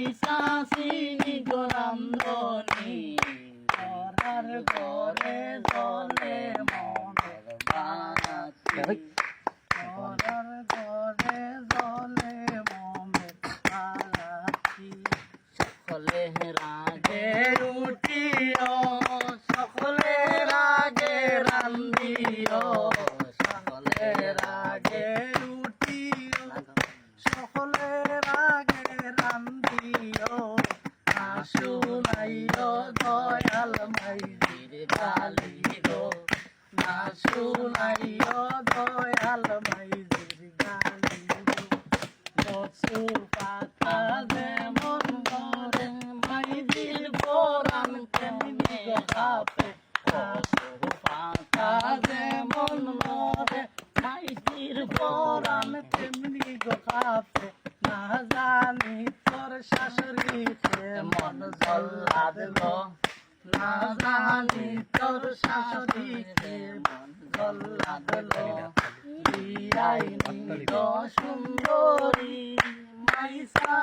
মাইসা চিনি গোরান্দনি ঘরের ঘরে জলে মনের বানাচ্ছি ঘরের ঘরে জলে মনের বানাচ্ছি সকলে রাগে উঠিও সকলে রাগে রান্দিও সকলে রাগে উঠিও সকলে রাগে রান্দিও শুনাইও দয়াল মাইজির গালি গো না শুনাইও দয়াল মাইজির গালি গো কচু পাতা যেমন মরে মাইজির পরাণ তেমনি গো কাঁপে কচু পাতা যেমন মরে মাইজির পরাণ তেমনি গো কাঁপে না জানি তোর শাশুড়িতে মন জল্লাদ গো না জানি তোর শাশুড়িতে মন জল্লাদ গো বিয়াইনি গো সুন্দরী মাইসা